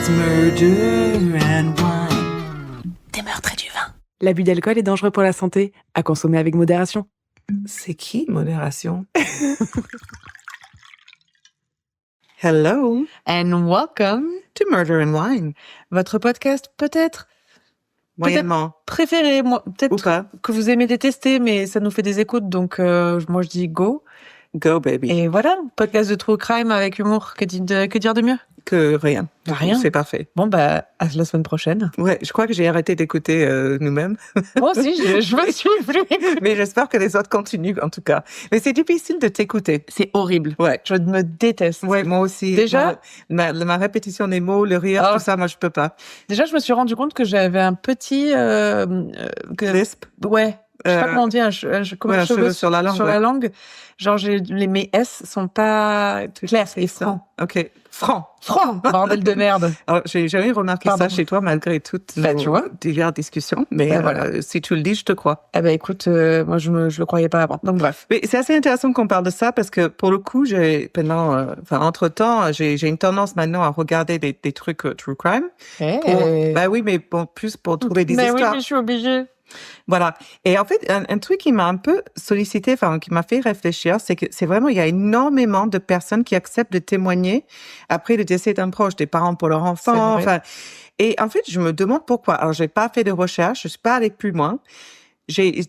It's murder and wine. Des meurtres et du vin. L'abus d'alcool est dangereux pour la santé, à consommer avec modération. C'est qui, modération? Hello And welcome to Murder and Wine. votre podcast peut-être Moyennement. préféré, peut-être Ou pas. que vous aimez détester, mais ça nous fait des écoutes, donc moi je dis go. Go, baby. Et voilà, podcast de true crime avec humour, que dire de mieux? Que rien. Rien. C'est parfait. Bon bah, à la semaine prochaine. Ouais, je crois que j'ai arrêté d'écouter nous-mêmes. Moi aussi, je me suis plus. Mais j'espère que les autres continuent, en tout cas. Mais c'est difficile de t'écouter. C'est horrible. Ouais. Je me déteste. Ouais, moi aussi. Déjà? Ma répétition des mots, le rire, tout ça, moi, je peux pas. Déjà, je me suis rendu compte que j'avais un petit... Lisp. Ouais. Je sais pas comment on dit, un cheveu sur la langue. Sur la langue. Genre, mes S sont pas clairs et francs. Ok. Franc. Bordel de merde. Alors, j'ai jamais remarqué ça chez toi, malgré toutes tu vois. diverses discussions. Mais voilà. si tu le dis, je te crois. Eh ben, écoute, moi, je le croyais pas avant. Donc, bref. Mais c'est assez intéressant qu'on parle de ça parce que, pour le coup, entre-temps, j'ai une tendance maintenant à regarder des trucs true crime. Bah oui, mais bon, plus pour trouver des histoires. Mais oui, mais je suis obligée. Voilà. Et en fait, un truc qui m'a un peu sollicité, qui m'a fait réfléchir, c'est que c'est vraiment, il y a énormément de personnes qui acceptent de témoigner après le décès d'un proche, des parents pour leur enfant. Et en fait, je me demande pourquoi. Alors, j'ai pas fait de recherche, je suis pas allée plus loin.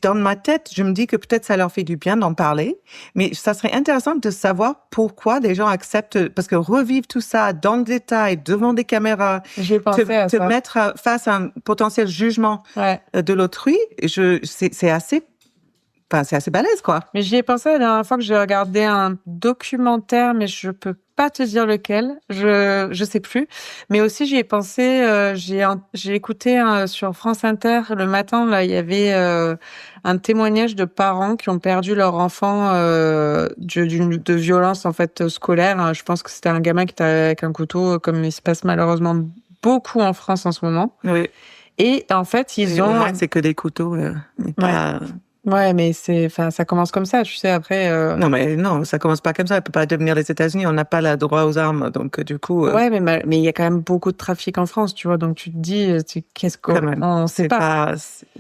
Dans ma tête, je me dis que peut-être ça leur fait du bien d'en parler, mais ça serait intéressant de savoir pourquoi les gens acceptent, parce que revivre tout ça dans le détail, devant des caméras, te mettre face à un potentiel jugement de l'autrui, c'est assez balèze, quoi. Mais j'y ai pensé la dernière fois que j'ai regardé un documentaire, mais je peux pas te dire lequel, je sais plus. Mais aussi j'y ai pensé, j'ai écouté sur France Inter le matin, là il y avait un témoignage de parents qui ont perdu leur enfant de violence en fait scolaire. Je pense que c'était un gamin qui était avec un couteau, comme il se passe malheureusement beaucoup en France en ce moment. Oui. Et en fait c'est que des couteaux, pas... Ouais, mais ça commence comme ça, tu sais, après... Non, mais non, ça commence pas comme ça. Ça peut pas devenir les États-Unis. On n'a pas le droit aux armes. Donc, du coup... Ouais, mais il y a quand même beaucoup de trafic en France, tu vois. Donc, tu te dis, qu'est-ce qu'on sait pas.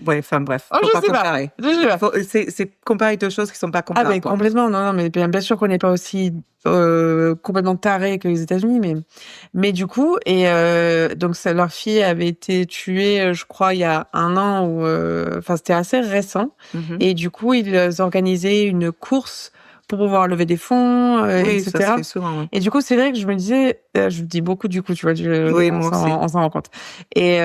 Ouais, enfin, bref. Oh, je sais pas. C'est comparer deux choses qui sont pas comparables. Ah, mais complètement. Non, mais bien sûr qu'on n'est pas aussi complètement taré que les États-Unis, mais du coup, donc leur fille avait été tuée, je crois, il y a 1 an, ou c'était assez récent. Mm-hmm. Et du coup, ils organisaient une course pour pouvoir lever des fonds, etc. Ça se fait souvent, ouais. Et du coup, c'est vrai que je me disais, je dis beaucoup du coup, tu vois, on s'en rend compte. Et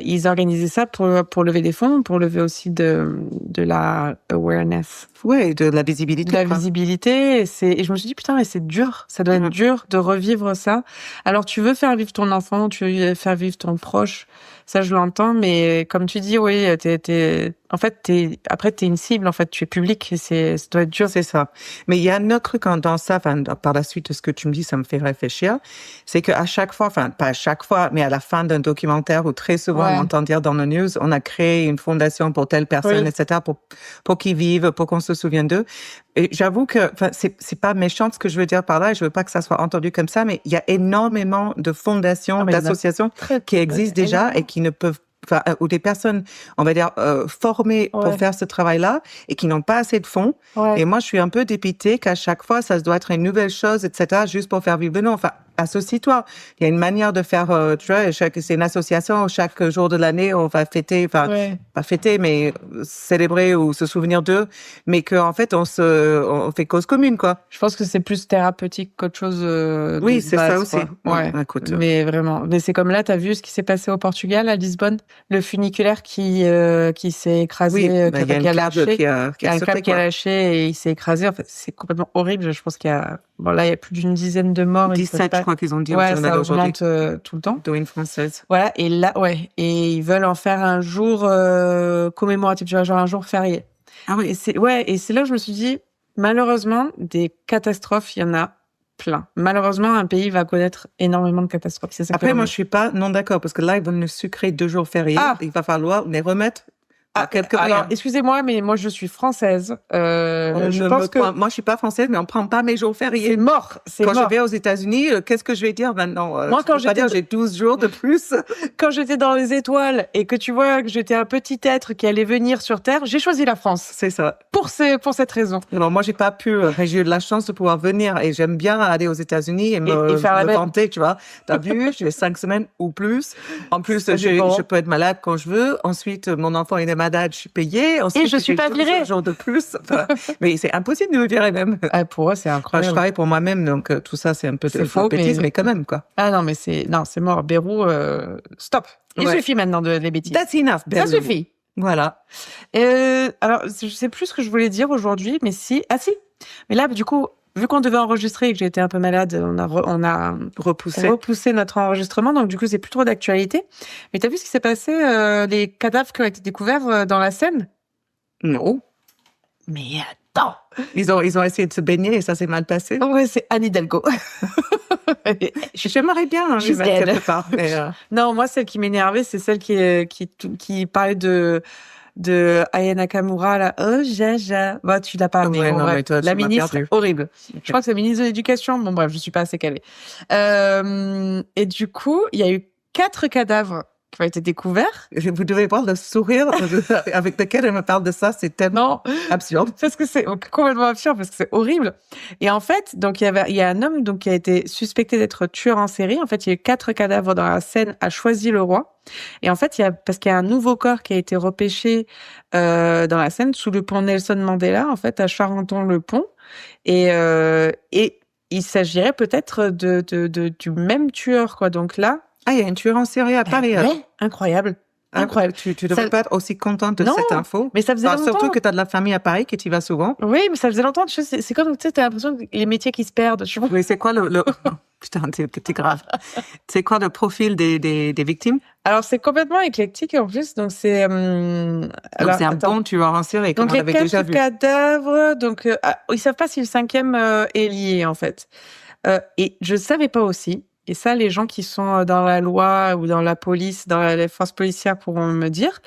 ils organisaient ça pour lever des fonds, pour lever aussi de la awareness. Ouais, de la visibilité. De la visibilité. Et je me suis dit, putain, mais c'est dur. Ça doit être dur de revivre ça. Alors, tu veux faire vivre ton enfant, tu veux faire vivre ton proche. Ça, je l'entends, mais comme tu dis, oui, en fait, t'es une cible, en fait, tu es public, et ça doit être dur. C'est ça. Mais il y a un autre truc dans ça, par la suite de ce que tu me dis, ça me fait réfléchir, c'est qu'à chaque fois, pas à chaque fois, mais à la fin d'un documentaire, ou très souvent, on entend dire dans nos news, on a créé une fondation pour telle personne, etc., pour qu'ils vivent, pour qu'on se souvienne d'eux. Et j'avoue que, c'est pas méchant ce que je veux dire par là, et je veux pas que ça soit entendu comme ça, mais il y a énormément de fondations, d'associations qui existent déjà et qui ne peuvent ou des personnes, on va dire, formées pour faire ce travail-là et qui n'ont pas assez de fonds. Ouais. Et moi, je suis un peu dépitée qu'à chaque fois, ça doit être une nouvelle chose, etc., juste pour faire vivre le nom. Enfin, associe-toi. Il y a une manière de faire, tu vois, c'est une association, chaque jour de l'année, on va fêter, pas fêter, mais célébrer ou se souvenir d'eux, mais qu'en fait, on fait cause commune, quoi. Je pense que c'est plus thérapeutique qu'autre chose. Oui, c'est base, ça aussi. Ouais. Écoute, mais vraiment. Mais c'est comme là, t'as vu ce qui s'est passé au Portugal, à Lisbonne? Le funiculaire qui s'est écrasé, il y a un câble qui a lâché et il s'est écrasé. En fait, c'est complètement horrible. Je pense qu'il y a, là, il y a plus d'une dizaine de morts. 17, je crois qu'ils ont dit. Ouais, ça augmente tout le temps. D'origine française. Voilà. Et là, et ils veulent en faire un jour commémoratif, tu vois, genre un jour férié. Ah oui. Et c'est là que je me suis dit, malheureusement, des catastrophes, il y en a plein. Malheureusement, un pays va connaître énormément de catastrophes. C'est ça. Après, moi, je suis pas non d'accord parce que là, ils vont nous sucrer 2 jours fériés. Il va falloir les remettre Alors, excusez-moi, mais moi, je suis française. Je pense que moi, je suis pas française, mais on prend pas mes jours fériés. c'est mort. Quand je vais aux États-Unis, qu'est-ce que je vais dire maintenant? Moi, quand je vais dire, j'ai 12 jours de plus. Quand j'étais dans les étoiles et que tu vois que j'étais un petit être qui allait venir sur Terre, j'ai choisi la France. C'est ça. Pour cette raison. Alors, moi, j'ai pas pu, j'ai eu de la chance de pouvoir venir et j'aime bien aller aux États-Unis et me faire la vanter, tu vois. T'as vu, j'ai 5 semaines ou plus. En plus, je peux être malade quand je veux. Ensuite, mon enfant est malade, je suis payée. Ensuite, et je suis pas virée. Un jour de plus. Enfin, mais c'est impossible de me virer même. Pour eux, c'est incroyable. Enfin, je travaille pour moi-même, donc tout ça, c'est un peu de faux, bêtises, mais quand même, quoi. Ah non, mais c'est mort. Bérou, stop. Il suffit maintenant de les bêtises. That's enough, Bérou. Ça suffit. Voilà. Alors, je sais plus ce que je voulais dire aujourd'hui, mais si. Ah si. Mais là, du coup, vu qu'on devait enregistrer et que j'ai été un peu malade, on a repoussé notre enregistrement, donc du coup, c'est plus trop d'actualité. Mais t'as vu ce qui s'est passé, les cadavres qui ont été découverts dans la Seine? Non. Mais attends! Ils ont essayé de se baigner et ça s'est mal passé. Ouais, c'est Anne Hidalgo. J'aimerais bien lui mettre quelque part. Mais Non, moi, celle qui m'énervait, c'est celle qui parlait de Aya Nakamura, là. Oh, jaja. Bah, tu l'as pas, mais ouais, bon, non, bref. mais toi, la tu m'as ministre, perdu. horrible. Je crois que c'est la ministre de l'Éducation. Bon, bref, je suis pas assez calée. Et du coup, il y a eu 4 cadavres qui ont été découverts. Vous devez voir le sourire avec lequel elle me parle de ça, c'est tellement absurde. Parce que c'est complètement absurde, parce que c'est horrible. Et en fait, donc, il y a un homme, donc, qui a été suspecté d'être tueur en série. En fait, il y a eu 4 cadavres dans la Seine à Choisy-le-Roi. Et en fait, parce qu'il y a un nouveau corps qui a été repêché, dans la Seine, sous le pont Nelson Mandela, en fait, à Charenton-le-Pont. Et il s'agirait peut-être du même tueur, quoi. Donc là. Ah, il y a une tueur en série à Paris. Ouais, incroyable. Incroyable. Tu devrais pas être aussi contente de cette info. Mais ça faisait longtemps. Surtout que tu as de la famille à Paris qui t'y va souvent. Oui, mais ça faisait longtemps. C'est comme, tu sais, t'as l'impression que les métiers qui se perdent. Tu vois. Oui, c'est quoi putain, c'est grave. C'est quoi le profil des victimes? Alors, c'est complètement éclectique en plus. Donc, c'est un bon tueur en série, comme donc, on l'avait déjà vu. Donc, les 4 cadavres, donc, ils savent pas si le 5e est lié, en fait. Et je savais pas aussi. Et ça, les gens qui sont dans la loi ou dans la police, dans les forces policières pourront me dire.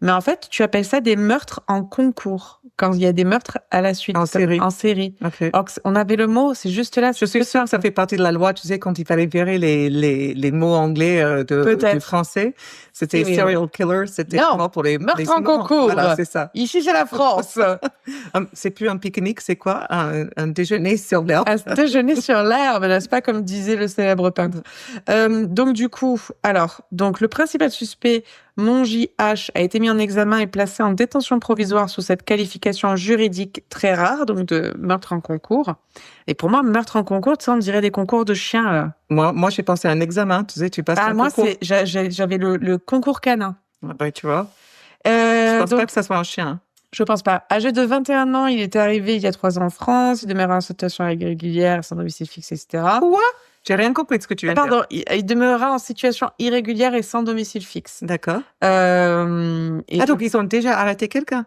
Mais en fait, tu appelles ça des meurtres en concours. Quand il y a des meurtres à la suite. En série. En série. Okay. Alors, on avait le mot, c'est juste là. Je suis sûre que ça fait partie de la loi, tu sais, quand il fallait virer les mots anglais du français. C'était serial killer, c'était pour les meurtres en concours. Voilà, c'est ça. Ici, c'est la France. C'est plus un pique-nique, c'est quoi? Un déjeuner sur l'herbe. Un déjeuner sur l'herbe, n'est-ce pas, comme disait le célèbre peintre. Donc, du coup, le principal suspect, Monji H, a été mis en examen et placé en détention provisoire sous cette qualification juridique très rare, donc de meurtre en concours. Et pour moi, meurtre en concours, tu sais, on dirait des concours de chiens, là. Moi, j'ai pensé à un examen, tu sais, tu passes un moi, concours. J'avais le concours canin. Ah ben, tu vois. Je pense pas que ça soit un chien. Je pense pas. Âgé de 21 ans, il était arrivé il y a 3 ans en France, il demeurait en situation irrégulière, sans domicile fixe, etc. Quoi? J'ai rien compris de ce que tu viens de dire. Pardon, il demeurera en situation irrégulière et sans domicile fixe. D'accord. Donc ils ont déjà arrêté quelqu'un?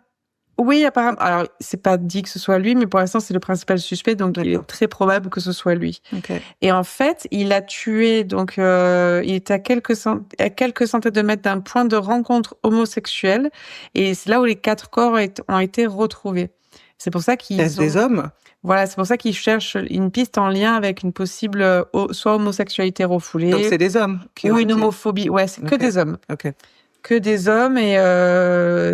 Oui, apparemment. Alors, c'est pas dit que ce soit lui, mais pour l'instant, c'est le principal suspect, donc il est très probable que ce soit lui. Okay. Et en fait, il a tué, donc, il était à quelques centaines de mètres d'un point de rencontre homosexuelle, et c'est là où les 4 corps ont été retrouvés. C'est pour ça qu'ils Est-ce des hommes? Voilà, c'est pour ça qu'ils cherchent une piste en lien avec une possible soit homosexualité refoulée. Donc c'est des hommes ou une homophobie. Ouais, c'est que des hommes. Ok. Que des hommes et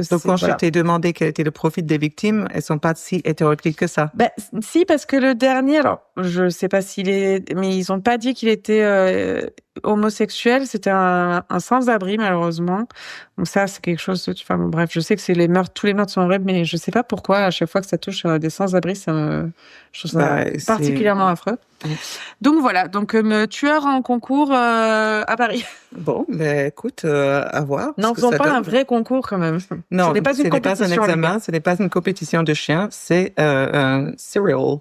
donc quand je t'ai demandé quel était le profil des victimes, elles sont pas si hétéroclites que ça. Ben si, parce que le dernier, alors je sais pas mais ils ont pas dit qu'il était homosexuel. C'était un sans-abri malheureusement. Donc ça c'est quelque chose. Enfin bon, bref, je sais que tous les meurtres sont horribles, mais je sais pas pourquoi à chaque fois que ça touche des sans-abri, je trouve ça particulièrement affreux. Donc voilà, tueur en concours à Paris. Bon, mais écoute, à voir. Non, faisons pas un vrai concours quand même. Non, ce n'est pas un examen, ce n'est pas une compétition de chiens, c'est un serial.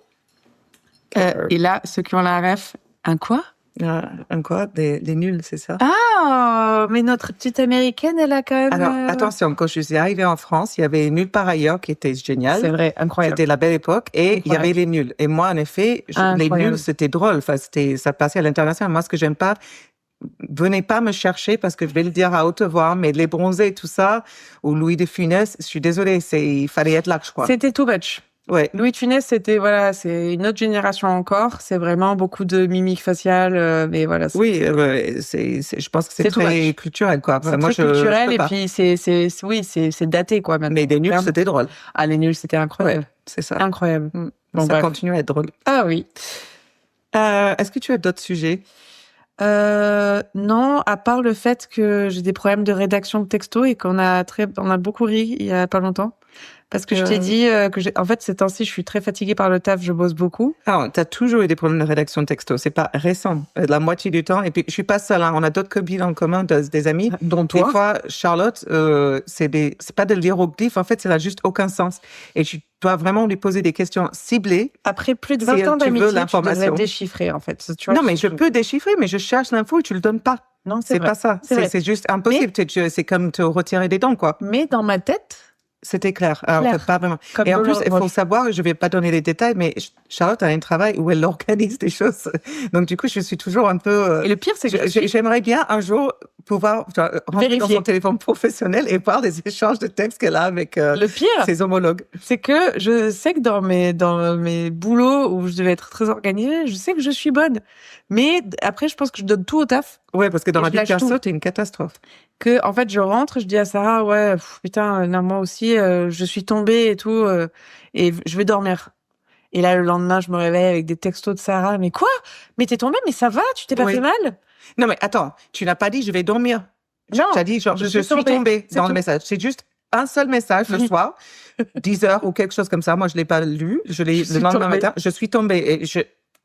Et là, ceux qui ont la ref, un quoi? Un quoi? Des nuls, c'est ça? Ah, mais notre petite américaine, elle a quand même... Alors, attention, quand je suis arrivée en France, il y avait Nulle part ailleurs qui était génial. C'est vrai, incroyable. C'était la belle époque. Et il y avait les nuls. Et moi, en effet, les nuls, c'était drôle. Enfin, ça passait à l'international. Moi, ce que j'aime pas, venez pas me chercher parce que je vais le dire à haute voix, mais les bronzés, tout ça, ou Louis de Funès, je suis désolée, il fallait être là, je crois. C'était too much. Ouais. Louis de Funès, c'est une autre génération encore. C'est vraiment beaucoup de mimiques faciales, mais voilà. Oui, je pense que c'est très culturel, quoi. C'est très culturel et puis c'est daté, quoi. Maintenant. Mais les nuls, c'était drôle. Ah, les nuls, c'était incroyable. Ouais, c'est ça. Incroyable. Bon, ça continue à être drôle. Ah oui. Est-ce que tu as d'autres sujets? Non, à part le fait que j'ai des problèmes de rédaction de texto et on a beaucoup ri il y a pas longtemps. Parce que je t'ai dit en fait, ces temps-ci, je suis très fatiguée par le taf, je bosse beaucoup. Ah, t'as toujours eu des problèmes de rédaction de texto. C'est pas récent. La moitié du temps. Et puis, je suis pas seule, hein. On a d'autres copines en commun, des amis. Dont toi. Des fois, Charlotte, c'est pas de l'hiéroglyphe. En fait, ça n'a juste aucun sens. Et tu dois vraiment lui poser des questions ciblées. Après plus de 20 ans d'amitié, tu devrais déchiffrer, en fait. Tu vois, non, mais je peux déchiffrer, mais je cherche l'info et tu le donnes pas. Non, c'est pas ça. C'est juste impossible. C'est comme te retirer des dents, quoi. Mais dans ma tête, c'était clair. Alors, en fait, pas vraiment. Comme et en plus, il faut savoir, je vais pas donner les détails, mais Charlotte a un travail où elle organise des choses. Donc, du coup, je suis toujours un peu... Et le pire, c'est que j'aimerais bien un jour pouvoir rentrer dans son téléphone professionnel et voir les échanges de textes qu'elle a avec le pire, ses homologues. C'est que je sais que dans mes boulots où je devais être très organisée, je sais que je suis bonne. Mais après, je pense que je donne tout au taf. Ouais, parce que dans la vie perso, t'es une catastrophe. Que, en fait, je rentre, je dis à Sarah, ouais, putain, non, moi aussi, je suis tombée et tout, et je vais dormir. Et là, le lendemain, je me réveille avec des textos de Sarah. Mais quoi? Mais t'es tombée, mais ça va? Tu t'es pas fait mal? Non, mais attends, tu n'as pas dit je vais dormir. Non. Tu as dit genre je suis tombée dans le message. C'est juste un seul message le soir, 10 heures ou quelque chose comme ça. Moi, je l'ai pas lu. Je l'ai le lendemain matin. Je suis tombée et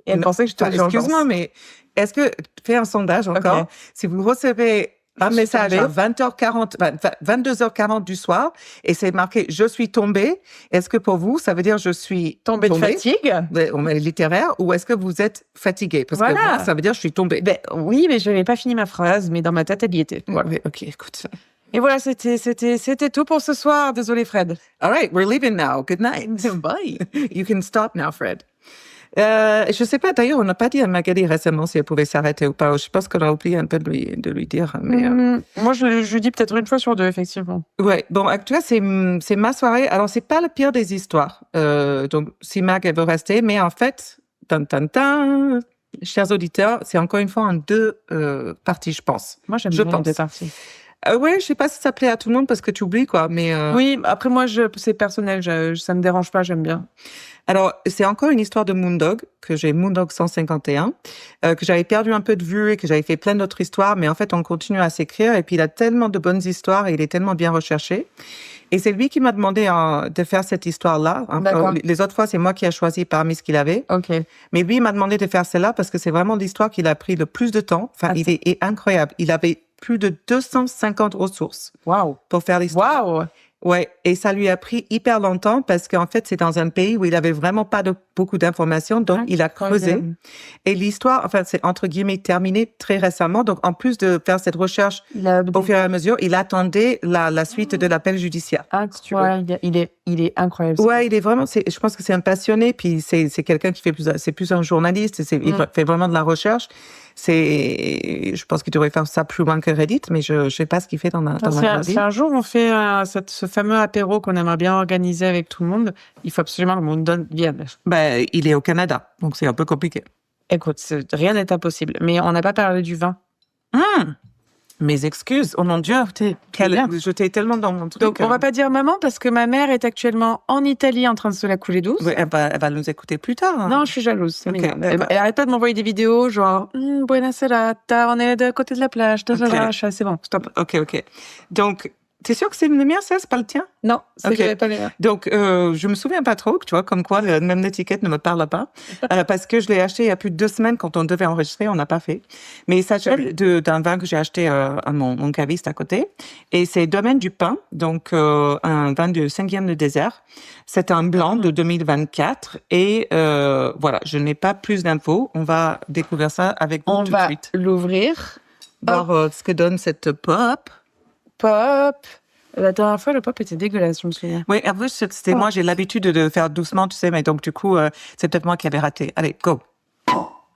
elle pensait que je tombais. Excuse-moi, mais est-ce que fais un sondage encore? Okay. Si vous recevez un message à 22h40 du soir et c'est marqué je suis tombée, est-ce que pour vous ça veut dire je suis tombée de fatigue, on met littéraire, ou est-ce que vous êtes fatigué? Parce que moi, ça veut dire je suis tombée. Ben, oui, mais je n'avais pas fini ma phrase, mais dans ma tête elle y était. Voilà. Ouais, ok, écoute. Et voilà, c'était tout pour ce soir. Désolé, Fred. All right, we're leaving now. Good night. Bye. You can stop now, Fred. Je sais pas, d'ailleurs, on n'a pas dit à Magali récemment si elle pouvait s'arrêter ou pas. Je pense qu'on a oublié un peu de lui dire. Mais, moi, je dis peut-être une fois sur deux, effectivement. Ouais. Bon, actuellement, c'est ma soirée. Alors, c'est pas le pire des histoires. Donc, si Mag, elle veut rester. Mais en fait, chers auditeurs, c'est encore une fois en deux parties, je pense. Moi, j'aime bien deux parties. Ouais, je sais pas si ça plaît à tout le monde parce que tu oublies, quoi. Mais oui, après moi, c'est personnel. Ça me dérange pas, j'aime bien. Alors, c'est encore une histoire de Moondog, que j'ai Moondog 151, que j'avais perdu un peu de vue et que j'avais fait plein d'autres histoires, mais en fait, on continue à s'écrire et puis il a tellement de bonnes histoires et il est tellement bien recherché. Et c'est lui qui m'a demandé de faire cette histoire-là. Les autres fois, c'est moi qui ai choisi parmi ce qu'il avait. Okay. Mais lui, il m'a demandé de faire celle-là parce que c'est vraiment l'histoire qu'il a pris le plus de temps. Enfin, il est incroyable. Il avait plus de 250 ressources. Wow. Pour faire l'histoire. Wow. Ouais, et ça lui a pris hyper longtemps parce qu'en fait, c'est dans un pays où il avait vraiment pas beaucoup d'informations, donc il a creusé. Et l'histoire, enfin, c'est entre guillemets terminée très récemment. Donc, en plus de faire cette recherche au fur et à mesure, il attendait la suite de l'appel judiciaire. Incroyable. Il est incroyable. Ouais, il est vraiment, je pense que c'est un passionné, puis c'est quelqu'un qui fait c'est plus un journaliste, il fait vraiment de la recherche. Je pense qu'il devrait faire ça plus loin que Reddit, mais je sais pas ce qu'il fait dans la vie. Si un jour on fait ce fameux apéro qu'on aimerait bien organiser avec tout le monde, il faut absolument que le monde vienne. Ben, il est au Canada, donc c'est un peu compliqué. Écoute, rien n'est impossible. Mais on n'a pas parlé du vin. Mes excuses, oh mon Dieu, je t'ai tellement dans mon truc. Donc, on va pas dire maman parce que ma mère est actuellement en Italie en train de se la couler douce. Oui, elle va nous écouter plus tard. Hein. Non, je suis jalouse. Okay, elle arrête pas de m'envoyer des vidéos genre buona serata, on est de côté de la plage. C'est bon, stop. Ok. Donc, t'es sûr que c'est le mien, ça? C'est pas le tien? Non, c'est pas le mien. Donc, je me souviens pas trop, tu vois, comme quoi, même l'étiquette ne me parle pas. Parce que je l'ai acheté il y a plus de 2 semaines quand on devait enregistrer, on n'a pas fait. Mais il s'agit d'un vin que j'ai acheté à mon caviste à côté. Et c'est Domaine du Pin, donc un vin de 5e de désert. C'est un blanc de 2024. Et voilà, je n'ai pas plus d'infos. On va découvrir ça avec vous tout de suite. On va l'ouvrir. Voir ce que donne cette pop. La dernière fois, le pop était dégueulasse, je me souviens. Oui, en plus, c'était moi, j'ai l'habitude de faire doucement, tu sais, mais donc du coup, c'est peut-être moi qui avais raté. Allez, go.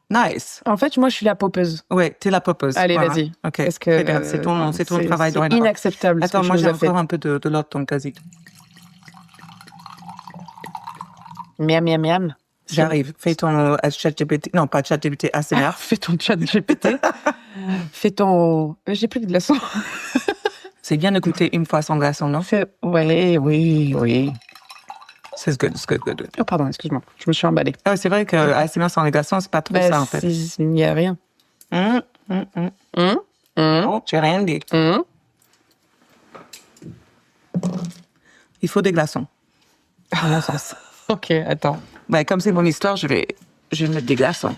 Nice. En fait, moi, je suis la popeuse. Ouais, t'es la popeuse. Allez, Voilà. vas-y. Ok. Parce que Très bien. C'est ton travail. C'est dorénavant. inacceptable. Attends, ce moi que tu j'ai nous as fait. encore un peu de l'autre tonkasi. Miam, miam, miam. J'arrive. Fais ton ChatGPT. Non, pas ChatGPT, ASMR. Fais ton chat GPT. Fais ton... J'ai plus de glaçons. C'est bien de goûter une fois sans glaçon, non? Oui. C'est good. Oh, pardon, excuse-moi. Je me suis emballée. Ah, c'est vrai que ASMR sans les glaçons, c'est pas trop ça, en fait. Il n'y a rien. Non, j'ai rien dit. Il faut des glaçons. À mon sens. Ok, attends. Ben, comme c'est mon histoire, je vais mettre des glaçons.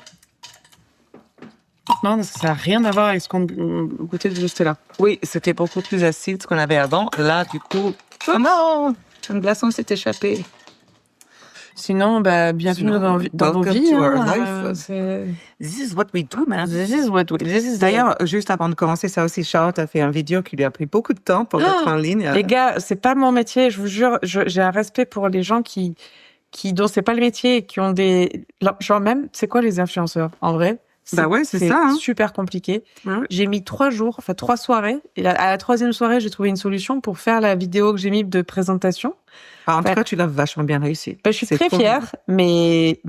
Non, ça n'a rien à voir avec ce qu'on goûtait juste là. Oui, c'était beaucoup plus acide ce qu'on avait avant. Là, du coup... Oh non! Un glaçon s'est échappé. Sinon, bienvenue dans nos welcome vies. to our Hein, life. This is what we do, man. This is what we... This is D'ailleurs, juste avant de commencer, ça aussi, Charlotte a fait une vidéo qui lui a pris beaucoup de temps pour être en ligne. Les gars, c'est pas mon métier, je vous jure. J'ai un respect pour les gens dont c'est pas le métier et qui ont des... Genre même, c'est quoi les influenceurs, en vrai? Bah ouais, c'est ça. Hein. Super compliqué. Ouais. J'ai mis 3 soirées. Et à la 3e soirée, j'ai trouvé une solution pour faire la vidéo que j'ai mis de présentation. En tout cas, tu l'as vachement bien réussi. Je suis très fière, mais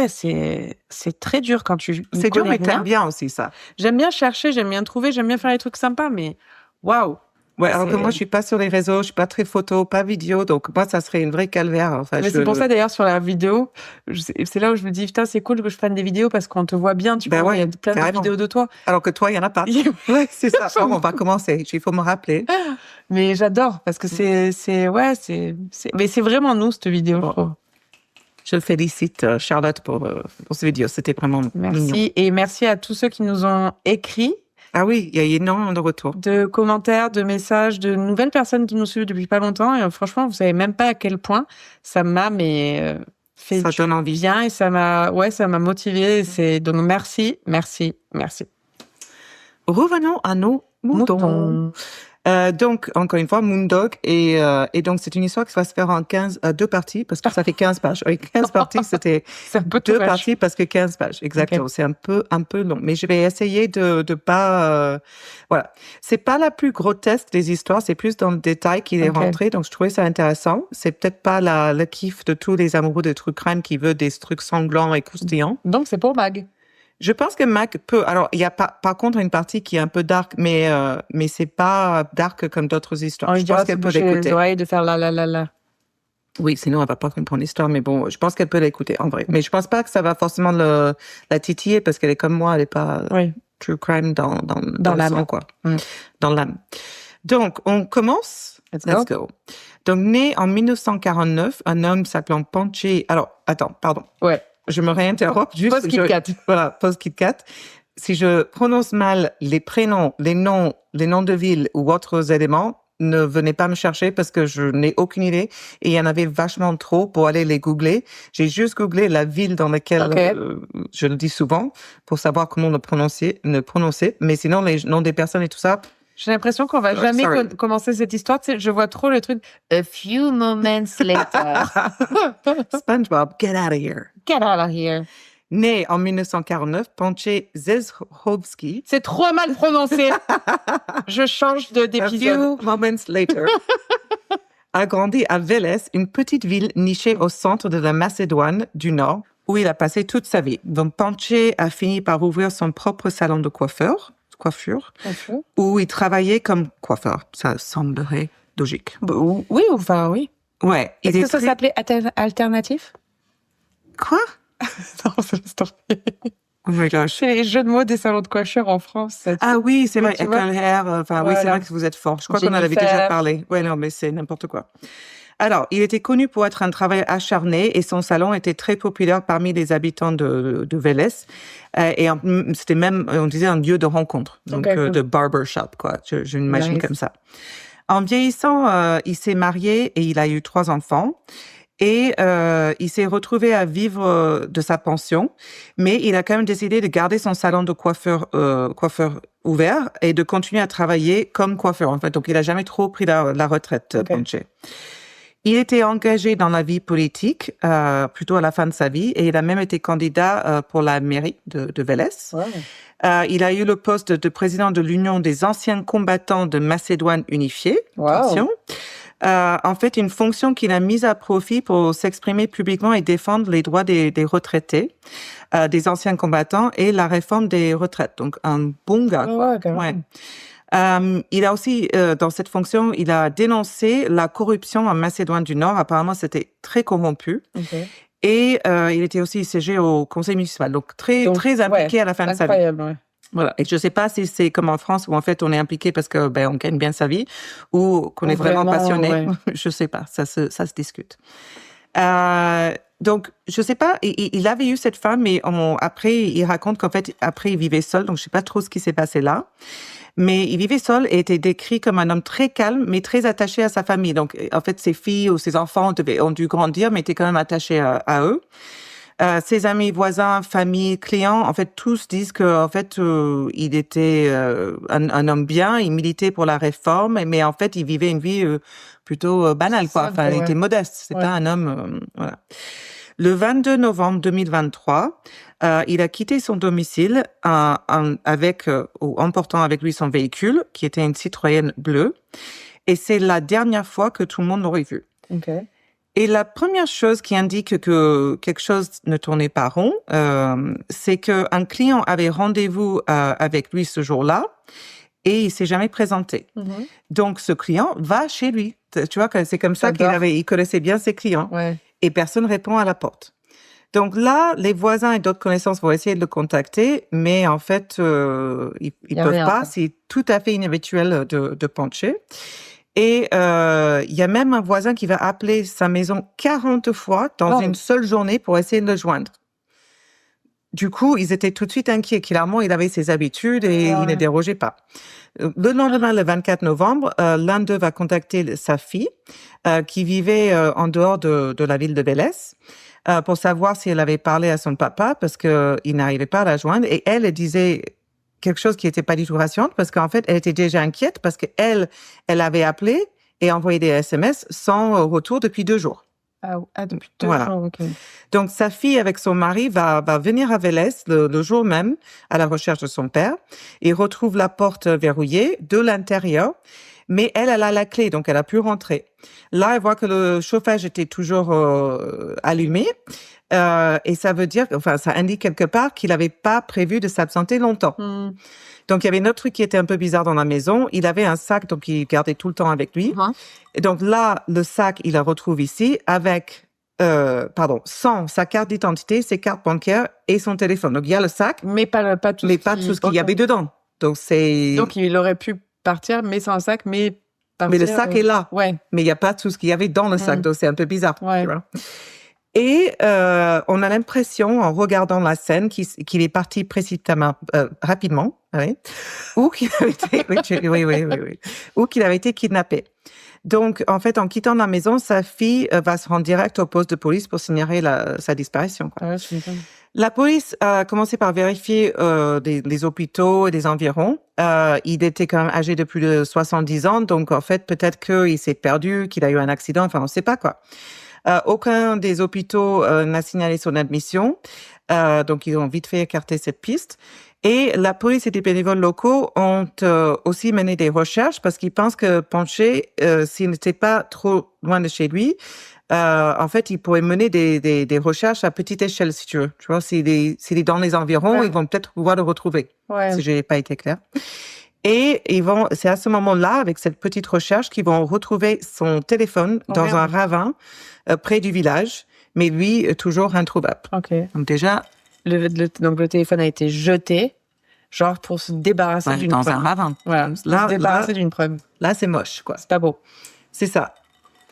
c'est très dur quand tu... C'est dur, mais t'aimes bien aussi ça. J'aime bien chercher, j'aime bien trouver, j'aime bien faire des trucs sympas, mais waouh! Ouais, alors que moi, je suis pas sur les réseaux, je suis pas très photo, pas vidéo, donc moi, ça serait une vraie calvaire. Enfin, mais c'est pour ça, d'ailleurs, sur la vidéo, c'est là où je me dis, putain, c'est cool que je fasse des vidéos parce qu'on te voit bien, tu vois, il y a plein de vidéos de toi. Alors que toi, il y en a pas. Ouais, c'est ça. Bon, on va commencer. Il faut me rappeler. Mais j'adore, parce que mais c'est vraiment nous, cette vidéo, je trouve. Je félicite Charlotte pour cette vidéo. C'était vraiment Merci. mignon. Et merci à tous ceux qui nous ont écrit. Ah oui, il y a énormément de retours. De commentaires, de messages, de nouvelles personnes qui nous suivent depuis pas longtemps. Et franchement, vous savez même pas à quel point ça m'a fait ça donne envie. Bien et ça m'a motivée. Donc merci. Revenons à nos moutons. Donc, encore une fois, Moondog. Et donc, c'est une histoire qui va se faire en 2 parties, parce que ça fait 15 pages. Oui, 15 parties, c'était c'est un peu 2 parties parce que 15 pages. Exactement. Okay. C'est un peu long. Mais je vais essayer de pas, voilà. C'est pas la plus grotesque des histoires, c'est plus dans le détail qu'il est rentré. Donc, je trouvais ça intéressant. C'est peut-être pas le kiff de tous les amoureux de true crime qui veulent des trucs sanglants et croustillants. Donc, c'est pour Mag. Je pense que Mac peut. Alors, il y a par contre une partie qui est un peu dark, mais c'est pas dark comme d'autres histoires. Je pense qu'elle peut l'écouter. Les oreilles de faire la. Oui, sinon elle va pas comprendre l'histoire, mais bon, je pense qu'elle peut l'écouter en vrai. Mais je pense pas que ça va forcément la titiller parce qu'elle est comme moi, elle est pas true crime dans l'âme, quoi. Dans l'âme. Donc, on commence. Let's go. Donc, né en 1949, un homme s'appelant Panché. Alors, attends, pardon. Ouais. Je me réinterromps juste. Post-KitKat. Voilà, post-KitKat. Si je prononce mal les prénoms, les noms de villes ou autres éléments, ne venez pas me chercher parce que je n'ai aucune idée. Et il y en avait vachement trop pour aller les googler. J'ai juste googlé la ville dans laquelle je le dis souvent pour savoir comment le prononcer. Mais sinon, les noms des personnes et tout ça... J'ai l'impression qu'on va jamais commencer cette histoire. Tu sais, je vois trop le truc. A few moments later. SpongeBob, get out of here. Get out of here. Né en 1949, Panché Zezhovski. C'est trop mal prononcé. Je change d'épisode. A few moments later. A grandi à Vélez, une petite ville nichée au centre de la Macédoine du Nord, où il a passé toute sa vie. Donc, Panché a fini par ouvrir son propre salon de coiffure, où il travaillait comme coiffeur. Ça semblerait logique. Oui, enfin oui. Ouais. Est-ce que ça s'appelait alternatif? Quoi? Non, c'est une story. Oh my gosh. C'est les jeux de mots des salons de coiffure en France. Ah oui, c'est vrai. Oui, c'est vrai que vous êtes fort. Je crois qu'on en avait déjà parlé. Ouais, non, mais c'est n'importe quoi. Alors, il était connu pour être un travailleur acharné et son salon était très populaire parmi les habitants de Vélez. Et c'était même, on disait, un lieu de rencontre, donc de barbershop, quoi. Je m'imagine comme ça. En vieillissant, il s'est marié et il a eu 3 enfants. Et il s'est retrouvé à vivre de sa pension, mais il a quand même décidé de garder son salon de coiffeur ouvert et de continuer à travailler comme coiffeur, en fait. Donc, il a jamais trop pris la retraite, Panché. Il était engagé dans la vie politique, plutôt à la fin de sa vie, et il a même été candidat pour la mairie de Vélez. Ouais. Il a eu le poste de président de l'Union des anciens combattants de Macédoine unifiée. Wow. Attention. En fait, une fonction qu'il a mise à profit pour s'exprimer publiquement et défendre les droits des retraités, des anciens combattants et la réforme des retraites. Donc, un bon gars. Ouais, carrément. Ouais. Il a aussi, dans cette fonction, il a dénoncé la corruption en Macédoine du Nord. Apparemment, c'était très corrompu. Okay. Et il était aussi siégé au conseil municipal. Donc, très impliqué à la fin de sa vie. Incroyable, ouais. Voilà. Et je sais pas si c'est comme en France où en fait on est impliqué parce que on gagne bien sa vie ou qu'on est vraiment passionné. Ouais. Je sais pas. Ça se discute. Donc, je sais pas, il avait eu cette femme, mais après, il raconte qu'en fait, après, il vivait seul, donc je sais pas trop ce qui s'est passé là. Mais il vivait seul et était décrit comme un homme très calme, mais très attaché à sa famille. Donc, en fait, ses filles ou ses enfants ont dû grandir, mais étaient quand même attachés à eux. Ses amis, voisins, famille, clients, en fait, tous disent que, en fait, il était un homme bien, il militait pour la réforme, mais en fait, il vivait une vie plutôt banale, quoi. Enfin, il était modeste. C'est pas un homme, voilà. Le 22 novembre 2023, il a quitté son domicile en portant avec lui son véhicule, qui était une Citroën bleue. Et c'est la dernière fois que tout le monde l'aurait vu. Okay. Et la première chose qui indique que quelque chose ne tournait pas rond, c'est qu'un client avait rendez-vous avec lui ce jour-là et il s'est jamais présenté. Mm-hmm. Donc, ce client va chez lui. Tu vois, c'est comme ça il connaissait bien ses clients. Ouais. Et personne répond à la porte. Donc là, les voisins et d'autres connaissances vont essayer de le contacter, mais en fait, ils peuvent pas. C'est tout à fait inhabituel de Ponche. Et il y a même un voisin qui va appeler sa maison 40 fois dans une seule journée pour essayer de le joindre. Du coup, ils étaient tout de suite inquiets. Clairement, il avait ses habitudes et il ne dérogeait pas. Le lendemain, le 24 novembre, l'un d'eux va contacter sa fille qui vivait en dehors de la ville de Vélez pour savoir si elle avait parlé à son papa parce qu'il n'arrivait pas à la joindre. Et elle disait quelque chose qui n'était pas du tout rassurant parce qu'en fait, elle était déjà inquiète parce qu'elle avait appelé et envoyé des SMS sans retour depuis 2 jours. Ah, depuis 2 jours, ok. Donc, sa fille, avec son mari, va venir à Vélez le jour même à la recherche de son père. Il retrouve la porte verrouillée de l'intérieur, mais elle a la clé, donc elle a pu rentrer. Là, elle voit que le chauffage était toujours allumé. Et ça veut dire, enfin, ça indique quelque part qu'il n'avait pas prévu de s'absenter longtemps. Donc, il y avait un autre truc qui était un peu bizarre dans la maison. Il avait un sac, donc il gardait tout le temps avec lui. Et donc là, le sac, il le retrouve ici avec, sans sa carte d'identité, ses cartes bancaires et son téléphone. Donc, il y a le sac. Mais pas tout ce qu'il y avait dedans. Donc, il aurait pu partir, mais sans sac, mais partir. Mais le sac est là. Ouais. Mais il n'y a pas tout ce qu'il y avait dans le sac. Donc, c'est un peu bizarre. Ouais. Tu vois. Et on a l'impression, en regardant la scène, qu'il est parti précipitamment, rapidement, ou qu'il avait été, ou qu'il avait été kidnappé. Donc, en fait, en quittant la maison, sa fille va se rendre direct au poste de police pour signaler sa disparition. Quoi. Ouais, je comprends. La police a commencé par vérifier les hôpitaux et des environs. Il était quand même âgé de plus de 70 ans, donc en fait, peut-être qu'il s'est perdu, qu'il a eu un accident, enfin, on ne sait pas quoi. Aucun des hôpitaux n'a signalé son admission, donc ils ont vite fait écarter cette piste. Et la police et des bénévoles locaux ont aussi mené des recherches parce qu'ils pensent que Ponche, s'il n'était pas trop loin de chez lui, en fait, il pourrait mener des recherches à petite échelle, si tu veux. Tu vois, s'il est dans les environs, ils vont peut-être pouvoir le retrouver, si je n'ai pas été clair. Et c'est à ce moment-là, avec cette petite recherche, qu'ils vont retrouver son téléphone dans un ravin près du village, mais lui, toujours introuvable. Ok. Donc déjà... Donc le téléphone a été jeté, genre pour se débarrasser d'une preuve. Dans un ravin. Voilà, se débarrasser d'une preuve. Là, c'est moche, quoi. C'est pas beau. C'est ça.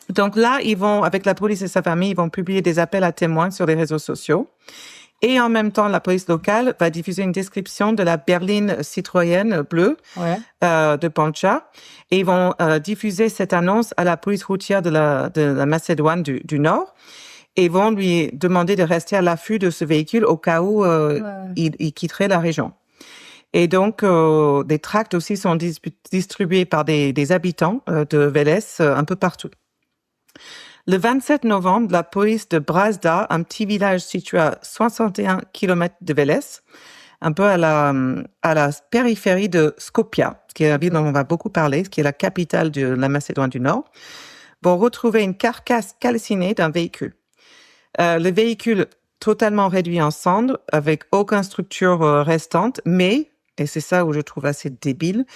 Donc là, avec la police et sa famille, ils vont publier des appels à témoins sur les réseaux sociaux. Et en même temps, la police locale va diffuser une description de la berline Citroën bleue de Poncha. Et ils vont diffuser cette annonce à la police routière de la Macédoine du Nord. Et vont lui demander de rester à l'affût de ce véhicule au cas où il quitterait la région. Et donc, des tracts aussi sont distribués par des habitants de Vélez un peu partout. Le 27 novembre, la police de Brazda, un petit village situé à 61 km de Vélez, un peu à la périphérie de Skopje, qui est la ville dont on va beaucoup parler, qui est la capitale de la Macédoine du Nord, vont retrouver une carcasse calcinée d'un véhicule. Le véhicule totalement réduit en cendres, avec aucune structure restante, mais, et c'est ça où je trouve assez débile,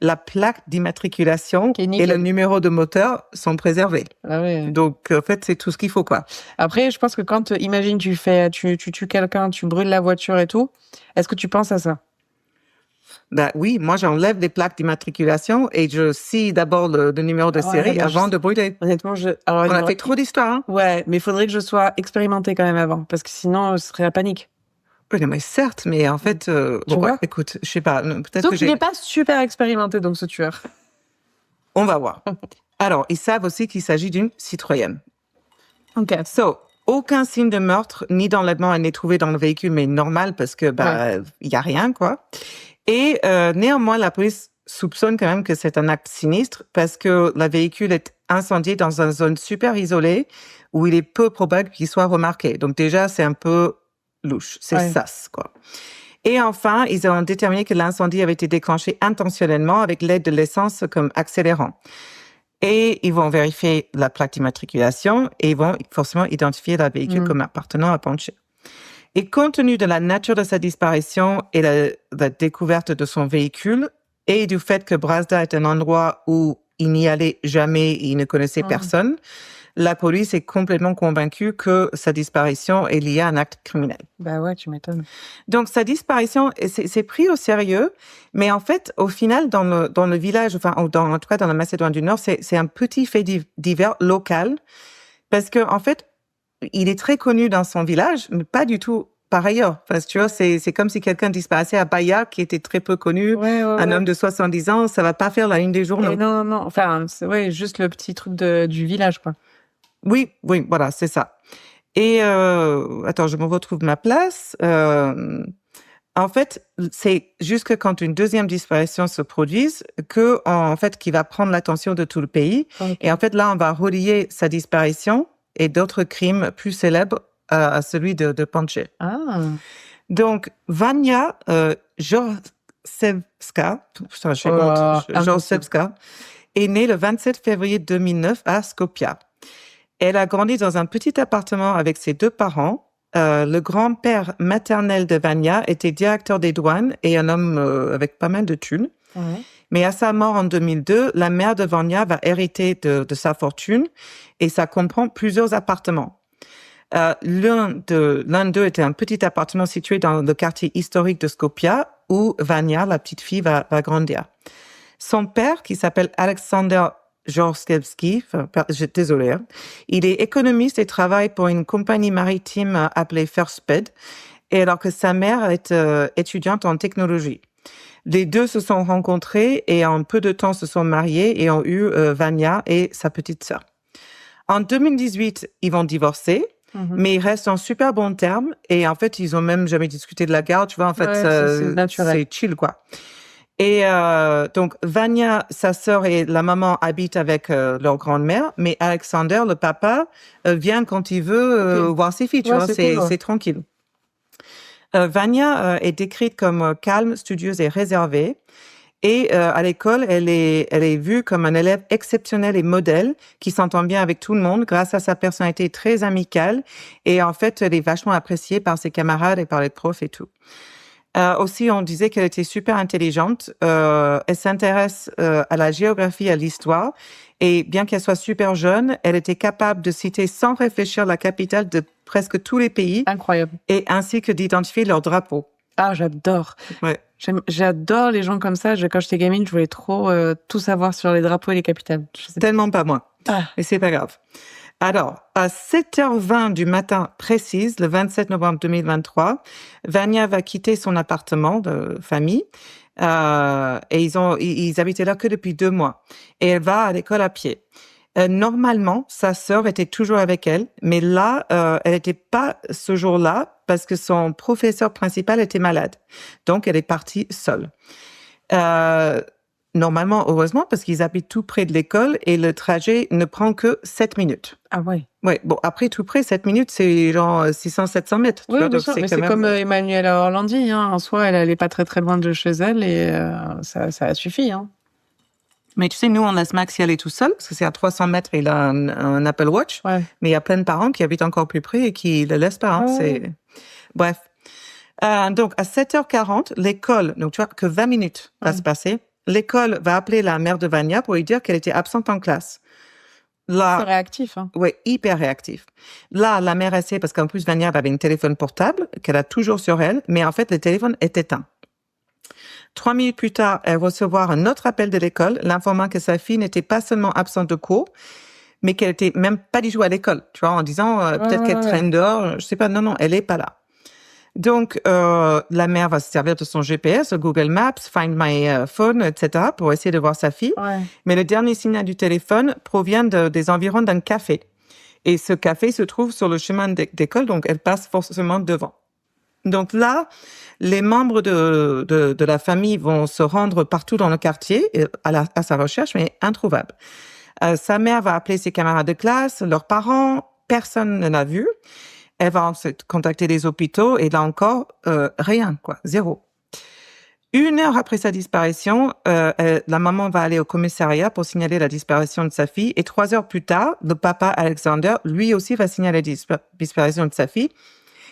la plaque d'immatriculation et le numéro de moteur sont préservés. Ah ouais. Donc, en fait, c'est tout ce qu'il faut, quoi. Après, je pense que quand, imagine, tu tues quelqu'un, tu brûles la voiture et tout, est-ce que tu penses à ça? Ben oui, moi, j'enlève les plaques d'immatriculation et je scie d'abord le numéro de série avant de brûler. Honnêtement, on a fait trop d'histoires, hein? Ouais, mais il faudrait que je sois expérimentée quand même avant, parce que sinon, ce serait la panique. Oui, mais certes, mais en fait, écoute, je sais pas, peut-être donc, que il n'est pas super expérimenté, donc, ce tueur. On va voir. Alors, ils savent aussi qu'il s'agit d'une Citroën. OK. Aucun signe de meurtre ni d'enlèvement n'est trouvé dans le véhicule, mais normal parce que, il y a rien, quoi. Et néanmoins, la police soupçonne quand même que c'est un acte sinistre parce que le véhicule est incendié dans une zone super isolée où il est peu probable qu'il soit remarqué. Donc déjà, c'est un peu louche, c'est sas, quoi. Et enfin, ils ont déterminé que l'incendie avait été déclenché intentionnellement avec l'aide de l'essence comme accélérant. Et ils vont vérifier la plaque d'immatriculation et ils vont forcément identifier le véhicule comme appartenant à Ponche. Et compte tenu de la nature de sa disparition et la découverte de son véhicule et du fait que Brazda est un endroit où il n'y allait jamais et il ne connaissait personne, la police est complètement convaincue que sa disparition est liée à un acte criminel. Bah ouais, tu m'étonnes. Donc, sa disparition, c'est pris au sérieux, mais en fait, au final, dans le village, enfin, en tout cas dans la Macédoine du Nord, c'est un petit fait divers local, parce que en fait, il est très connu dans son village, mais pas du tout par ailleurs. Parce que tu vois, c'est comme si quelqu'un disparaissait à Bahia, qui était très peu connu, un homme de 70 ans, ça va pas faire la une des journaux. Non. Enfin, c'est juste le petit truc du village, quoi. Oui, voilà, c'est ça. Et attends, je me retrouve ma place. En fait, c'est jusque quand une deuxième disparition se produise que, en fait, qui va prendre l'attention de tout le pays. Okay. Et en fait, là, on va relier sa disparition et d'autres crimes plus célèbres à celui de Ponche. Ah. Donc, Vania Jorsevska est née le 27 février 2009 à Skopje. Elle a grandi dans un petit appartement avec ses deux parents. Le grand-père maternel de Vania était directeur des douanes et un homme avec pas mal de thunes. Ouais. Mais à sa mort en 2002, la mère de Vania va hériter de sa fortune et ça comprend plusieurs appartements. L'un d'eux était un petit appartement situé dans le quartier historique de Skopje où Vania, la petite fille, va grandir. Son père, qui s'appelle Alexander Jorskevski, désolé, il est économiste et travaille pour une compagnie maritime appelée Firstbed, et alors que sa mère est étudiante en technologie. Les deux se sont rencontrés et en peu de temps se sont mariés et ont eu Vania et sa petite sœur. En 2018, ils vont divorcer, mais ils restent en super bons termes et en fait, ils ont même jamais discuté de la garde, tu vois, en fait, c'est chill, quoi. Et donc, Vania, sa sœur et la maman habitent avec leur grand-mère, mais Alexander, le papa, vient quand il veut voir ses filles, tu vois, c'est tranquille. Vania est décrite comme calme, studieuse et réservée. Et à l'école, elle est vue comme un élève exceptionnel et modèle qui s'entend bien avec tout le monde grâce à sa personnalité très amicale. Et en fait, elle est vachement appréciée par ses camarades et par les profs et tout. Aussi, on disait qu'elle était super intelligente. Elle s'intéresse à la géographie, à l'histoire. Et bien qu'elle soit super jeune, elle était capable de citer sans réfléchir la capitale de presque tous les pays. Incroyable. Et ainsi que d'identifier leurs drapeaux. Ah, j'adore. Ouais. J'adore les gens comme ça. Quand j'étais gamine, je voulais trop tout savoir sur les drapeaux et les capitales. Tellement pas moi. Mais c'est pas grave. Alors, à 7h20 du matin précise, le 27 novembre 2023, Vania va quitter son appartement de famille et ils habitaient là que depuis 2 mois. Et elle va à l'école à pied. Normalement, sa sœur était toujours avec elle, mais là, elle n'était pas ce jour-là parce que son professeur principal était malade. Donc, elle est partie seule. normalement, heureusement, parce qu'ils habitent tout près de l'école et le trajet ne prend que 7 minutes. Ah ouais. Ouais, bon, après, tout près, 7 minutes, c'est genre 600-700 mètres. Tu Oui, vois, bien donc sûr, mais quand c'est même- comme Emmanuela Orlandi, hein. En soi, elle allait pas très très loin de chez elle et ça suffit, hein. Mais tu sais, nous, on laisse Max y aller tout seul, parce que c'est à 300 mètres, il a un Apple Watch. Ouais. Mais il y a plein de parents qui habitent encore plus près et qui le laissent pas. Hein. Ah ouais. C'est... Bref. Donc, à 7h40, l'école, donc tu vois que 20 minutes va se passer, l'école va appeler la mère de Vania pour lui dire qu'elle était absente en classe. C'est Là, réactif, hein. ouais, hyper réactif. Là, la mère essaie, parce qu'en plus, Vania avait un téléphone portable qu'elle a toujours sur elle, mais en fait, le téléphone est éteint. 3 minutes plus tard, elle recevoir un autre appel de l'école, l'informant que sa fille n'était pas seulement absente de cours, mais qu'elle était même pas du tout à l'école, tu vois, en disant peut-être qu'elle traîne dehors, je sais pas, non, elle est pas là. Donc, la mère va se servir de son GPS, Google Maps, Find My Phone, etc., pour essayer de voir sa fille. Ouais. Mais le dernier signal du téléphone provient des environs d'un café. Et ce café se trouve sur le chemin d'école, donc elle passe forcément devant. Donc là, les membres de la famille vont se rendre partout dans le quartier à sa recherche, mais introuvable. Sa mère va appeler ses camarades de classe, leurs parents, personne ne l'a vue. Elle va ensuite contacter les hôpitaux et là encore, rien, quoi, zéro. 1 heure après sa disparition, la maman va aller au commissariat pour signaler la disparition de sa fille et 3 heures plus tard, le papa Alexander, lui aussi, va signaler la disparition de sa fille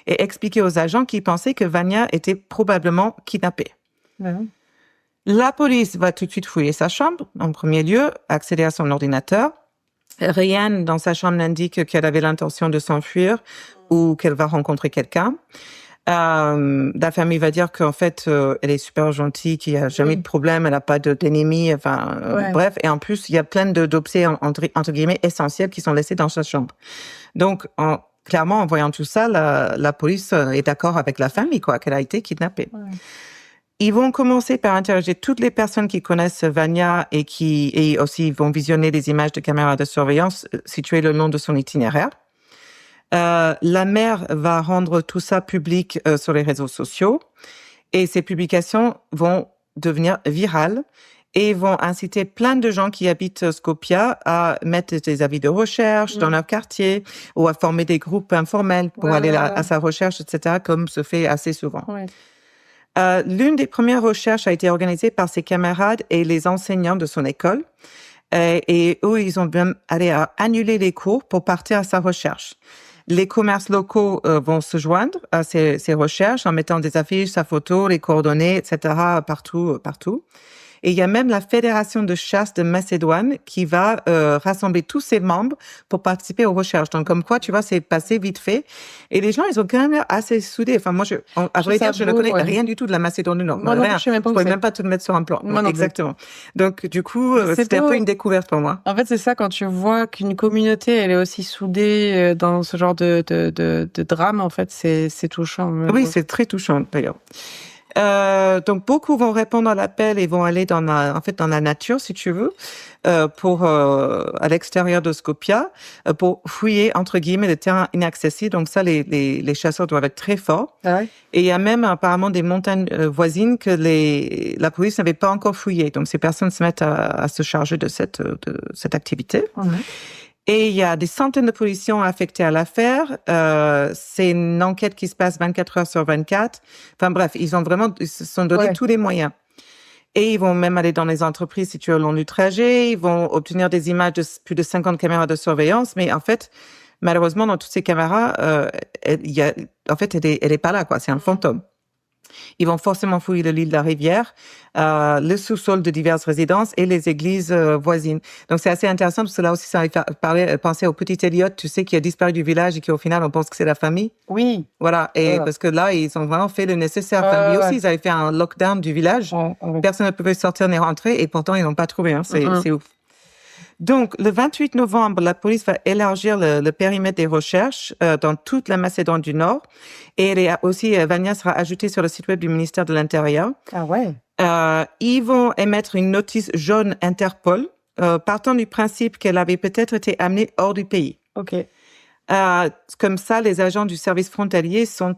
et expliquer aux agents qu'ils pensaient que Vania était probablement kidnappée. Ouais. La police va tout de suite fouiller sa chambre, en premier lieu, accéder à son ordinateur. Rien dans sa chambre n'indique qu'elle avait l'intention de s'enfuir ou qu'elle va rencontrer quelqu'un. La famille va dire qu'en fait, elle est super gentille, qu'il n'y a jamais de problème, elle n'a pas d'ennemis, enfin, bref. Et en plus, il y a plein d'objets, entre guillemets, essentiels qui sont laissés dans sa chambre. Donc, clairement, en voyant tout ça, la police est d'accord avec la famille, quoi, qu'elle a été kidnappée. Ouais. Ils vont commencer par interroger toutes les personnes qui connaissent Vania et aussi vont visionner les images de caméras de surveillance situées le long de son itinéraire. La mère va rendre tout ça public sur les réseaux sociaux et ces publications vont devenir virales et vont inciter plein de gens qui habitent Skopje à mettre des avis de recherche dans leur quartier ou à former des groupes informels pour aller à sa recherche, etc., comme se fait assez souvent. Ouais. L'une des premières recherches a été organisée par ses camarades et les enseignants de son école. Et eux, ils ont même allé annuler les cours pour partir à sa recherche. Les commerces locaux vont se joindre à ces recherches en mettant des affiches, sa photo, les coordonnées, etc., partout. Et il y a même la Fédération de chasse de Macédoine qui va rassembler tous ses membres pour participer aux recherches. Donc, comme quoi, tu vois, c'est passé vite fait. Et les gens, ils ont quand même l'air assez soudés. Enfin, moi, à vrai dire, je ne connais rien du tout de la Macédoine du Nord. Moi, non, je ne pourrais même pas te mettre sur un plan. Moi non exactement. Donc, du coup, c'était un peu une découverte pour moi. En fait, c'est ça, quand tu vois qu'une communauté, elle est aussi soudée dans ce genre de drame, en fait, c'est touchant. Oui, c'est très touchant, d'ailleurs. Donc beaucoup vont répondre à l'appel et vont aller dans la nature, si tu veux, à l'extérieur de Skopje, pour fouiller entre guillemets les terrains inaccessibles. Donc ça, les chasseurs doivent être très forts. Ah ouais. Et il y a même apparemment des montagnes voisines que la police n'avait pas encore fouillées. Donc ces personnes se mettent à se charger de cette activité. Ouais. Et il y a des centaines de policiers affectés à l'affaire. C'est une enquête qui se passe 24 heures sur 24. Enfin bref, ils se sont donné tous les moyens. Et ils vont même aller dans les entreprises situées au long du trajet. Ils vont obtenir des images de plus de 50 caméras de surveillance. Mais en fait, malheureusement, dans toutes ces caméras, elle est pas là, quoi. C'est un fantôme. Ils vont forcément fouiller le lit de la rivière, le sous-sol de diverses résidences et les églises voisines. Donc, c'est assez intéressant parce que là aussi, ça m'a penser au petit Elliot, tu sais, qui a disparu du village et qui, au final, on pense que c'est la famille. Oui. Voilà. Et parce que là, ils ont vraiment fait le nécessaire. Enfin, lui aussi, ils avaient fait un lockdown du village. Personne ne pouvait sortir ni rentrer et pourtant, ils n'ont pas trouvé. Hein. C'est ouf. Donc, le 28 novembre, la police va élargir le périmètre des recherches dans toute la Macédoine du Nord. Et Vania sera ajoutée sur le site web du ministère de l'Intérieur. Ah ouais. Ils vont émettre une notice jaune Interpol, partant du principe qu'elle avait peut-être été amenée hors du pays. OK. Comme ça, les agents du service frontalier sont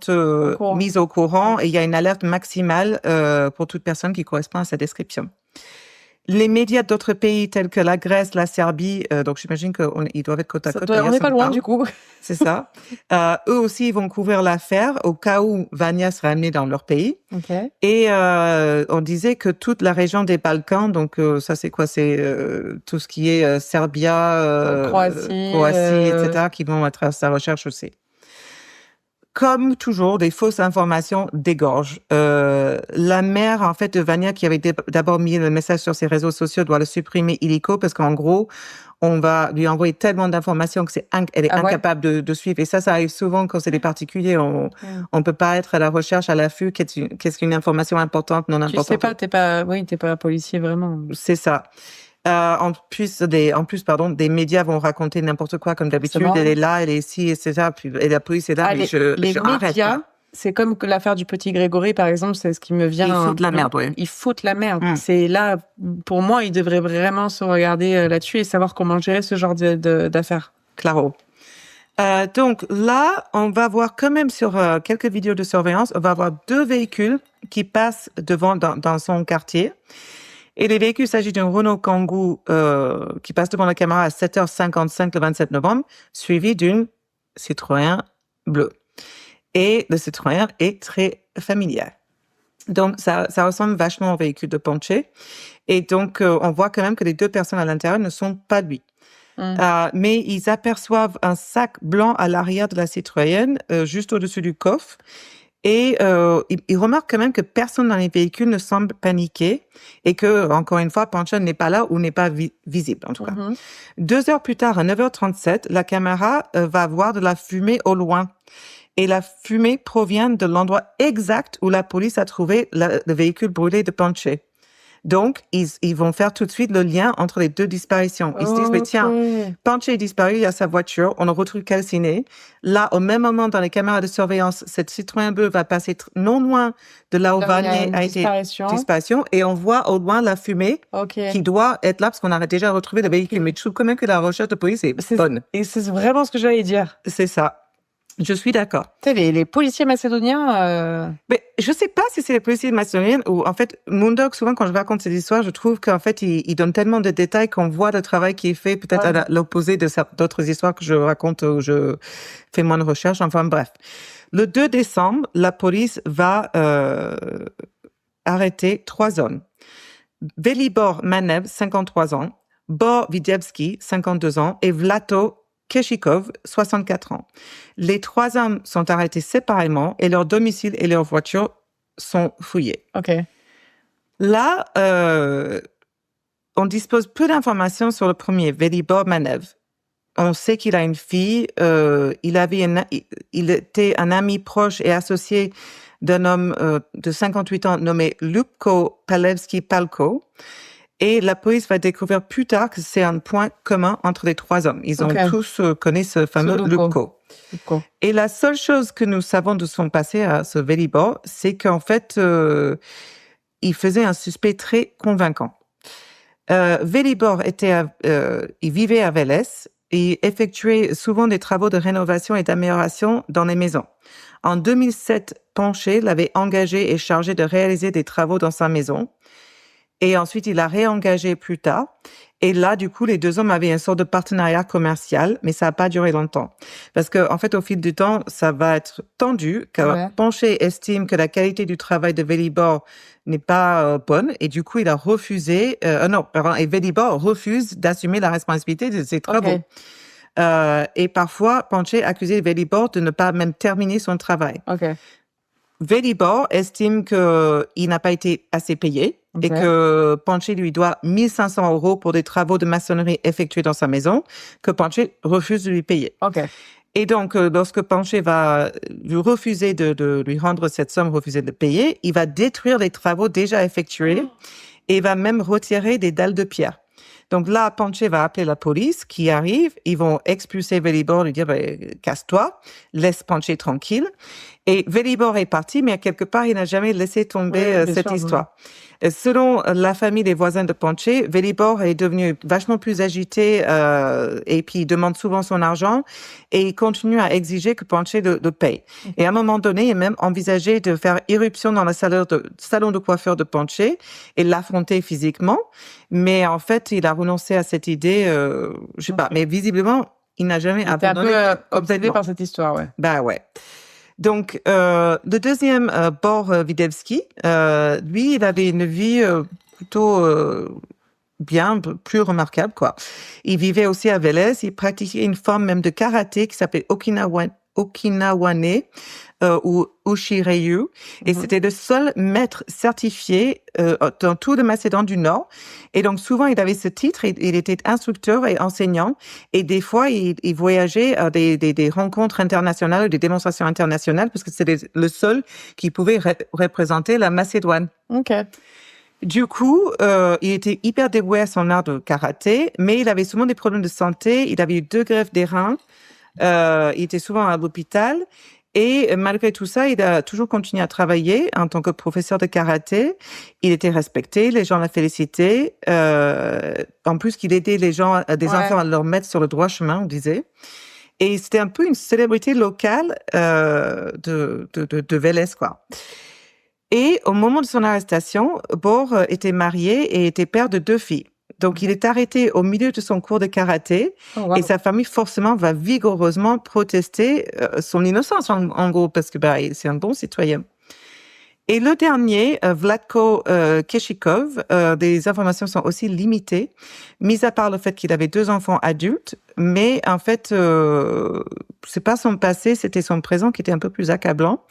mis au courant et il y a une alerte maximale pour toute personne qui correspond à sa description. Les médias d'autres pays tels que la Grèce, la Serbie, donc j'imagine qu'ils doivent être côte à côte. On n'est pas loin du coup. C'est ça. Eux aussi, ils vont couvrir l'affaire au cas où Vania sera amenée dans leur pays. Okay. Et on disait que toute la région des Balkans, donc ça c'est quoi? C'est tout ce qui est Serbia, Croatie, etc., qui vont être à sa recherche aussi. Comme toujours, des fausses informations dégorgent. La mère, en fait, de Vania, qui avait d'abord mis le message sur ses réseaux sociaux, doit le supprimer illico parce qu'en gros, on va lui envoyer tellement d'informations que elle est incapable de suivre. Et ça arrive souvent quand c'est des particuliers. On peut pas être à la recherche, à l'affût. Qu'est-ce qu'une information importante, non importante? Tu sais pas, t'es pas policier vraiment. C'est ça. En plus, des médias vont raconter n'importe quoi comme d'habitude. Elle est là, elle est ici, etc. Et la police est là, mais les médias, c'est comme l'affaire du petit Grégory, par exemple, c'est ce qui me vient. Ils foutent la merde, oui. Ils foutent la merde. C'est là, pour moi, ils devraient vraiment se regarder là-dessus et savoir comment gérer ce genre d'affaires. Claro. Donc là, on va voir quand même sur quelques vidéos de surveillance, on va voir 2 véhicules qui passent devant dans son quartier. Et les véhicules, il s'agit d'un Renault Kangoo qui passe devant la caméra à 7h55 le 27 novembre, suivi d'une Citroën bleue. Et le Citroën est très familial. Donc, ça ressemble vachement au véhicule de Ponche. Et donc, on voit quand même que les 2 personnes à l'intérieur ne sont pas lui. Mais ils aperçoivent un sac blanc à l'arrière de la Citroën, juste au-dessus du coffre. Et ils remarquent quand même que personne dans les véhicules ne semble paniquer et que, encore une fois, Poncho n'est pas là ou n'est pas visible, en tout cas. 2 heures plus tard, à 9h37, la caméra va voir de la fumée au loin. Et la fumée provient de l'endroit exact où la police a trouvé le véhicule brûlé de Ponche. Donc, ils vont faire tout de suite le lien entre les 2 disparitions. Ils se disent, mais tiens, Ponche est disparu, il y a sa voiture, on le retrouve calciné. Là, au même moment, dans les caméras de surveillance, cette Citroën bleue va passer non loin de là où Vania a été disparition. Et on voit au loin la fumée qui doit être là parce qu'on a déjà retrouvé le véhicule. Mais je trouve quand même que la recherche de police est bonne. Et c'est vraiment ce que j'allais dire. C'est ça. Je suis d'accord. Tu sais, les policiers macédoniens... Mais je sais pas si c'est les policiers macédoniens ou, en fait, Moondog, souvent, quand je raconte ces histoires, je trouve qu'en fait, il donne tellement de détails qu'on voit le travail qui est fait, peut-être à l'opposé de d'autres histoires que je raconte où je fais moins de recherche. Enfin, bref. Le 2 décembre, la police va arrêter 3 hommes. Velibor Manev, 53 ans, Bor Widiewski, 52 ans, et Vlato Keshikov, 64 ans. Les 3 hommes sont arrêtés séparément et leur domicile et leur voiture sont fouillés. OK. Là, on dispose peu d'informations sur le premier, Velibor Manev. On sait qu'il a une fille. Il était un ami proche et associé d'un homme de 58 ans nommé Lubko Palevski-Palko. Et la police va découvrir plus tard que c'est un point commun entre les 3 hommes. Ils ont tous connu ce fameux Lubko. Et la seule chose que nous savons de son passé à ce Velibor, c'est qu'en fait, il faisait un suspect très convaincant. Velibor il vivait à Vélez et effectuait souvent des travaux de rénovation et d'amélioration dans les maisons. En 2007, Ponche l'avait engagé et chargé de réaliser des travaux dans sa maison. Et ensuite, il a réengagé plus tard. Et là, du coup, les 2 hommes avaient une sorte de partenariat commercial, mais ça n'a pas duré longtemps. Parce que, en fait, au fil du temps, ça va être tendu, car Ponche estime que la qualité du travail de Velibor n'est pas bonne, et du coup, il a refusé, et Velibor refuse d'assumer la responsabilité de ses travaux. Et parfois, Ponche accusait Velibor de ne pas même terminer son travail. Velibor estime qu'il n'a pas été assez payé et que Ponche lui doit 1 500 € pour des travaux de maçonnerie effectués dans sa maison, que Ponche refuse de lui payer. Et donc, lorsque Ponche va lui refuser de lui rendre cette somme, refuser de payer, il va détruire les travaux déjà effectués et va même retirer des dalles de pierre. Donc là, Ponche va appeler la police qui arrive. Ils vont expulser Velibor, lui dire casse-toi, laisse Ponche tranquille. Et Velibor est parti, mais quelque part, il n'a jamais laissé tomber cette histoire. Selon la famille des voisins de Ponche, Velibor est devenu vachement plus agité et puis il demande souvent son argent et il continue à exiger que Ponche le paye. Et à un moment donné, il a même envisagé de faire irruption dans le salon de coiffeur de Ponche et l'affronter physiquement. Mais en fait, il a renoncé à cette idée, je sais pas, mais visiblement, il n'a jamais abandonné. Il était un peu obsédé par cette histoire, ouais. Bah ouais. Donc, le deuxième, Bor Widewski, lui, il avait une vie plutôt bien, plus remarquable, quoi. Il vivait aussi à Vélez, il pratiquait une forme même de karaté qui s'appelait Okinawane ou Ushiryu, et c'était le seul maître certifié dans tout le Macédoine du Nord. Et donc souvent il avait ce titre, il était instructeur et enseignant, et des fois il voyageait à des rencontres internationales, des démonstrations internationales, parce que c'était le seul qui pouvait représenter la Macédoine. Ok. Du coup, il était hyper dévoué à son art de karaté, mais il avait souvent des problèmes de santé. Il avait eu 2 greffes des reins. Il était souvent à l'hôpital. Et malgré tout ça, il a toujours continué à travailler en tant que professeur de karaté. Il était respecté, les gens l'ont félicité. En plus, qu'il aidait les gens, des enfants à leur mettre sur le droit chemin, on disait. Et c'était un peu une célébrité locale de Vélez, quoi. Et au moment de son arrestation, Bor était marié et était père de 2 filles. Donc, il est arrêté au milieu de son cours de karaté et sa famille, forcément, va vigoureusement protester son innocence, en gros, parce que c'est un bon citoyen. Et le dernier, Vlatko Keshikov, des informations sont aussi limitées, mis à part le fait qu'il avait 2 enfants adultes, mais en fait, c'est pas son passé, c'était son présent qui était un peu plus accablant,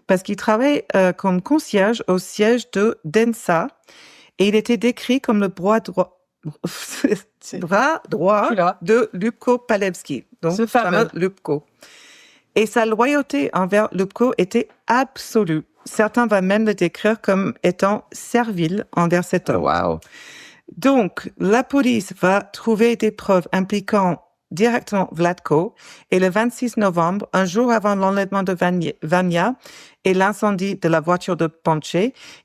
parce qu'il travaille comme concierge au siège de Densa, et il était décrit comme le bras droit de Ljupko Palevski. Donc, ce fameux Ljupko. Et sa loyauté envers Ljupko était absolue. Certains vont même le décrire comme étant servile envers cet homme. Wow. Donc, la police va trouver des preuves impliquant directement Vlatko, et le 26 novembre, un jour avant l'enlèvement de Vania et l'incendie de la voiture de Ponche,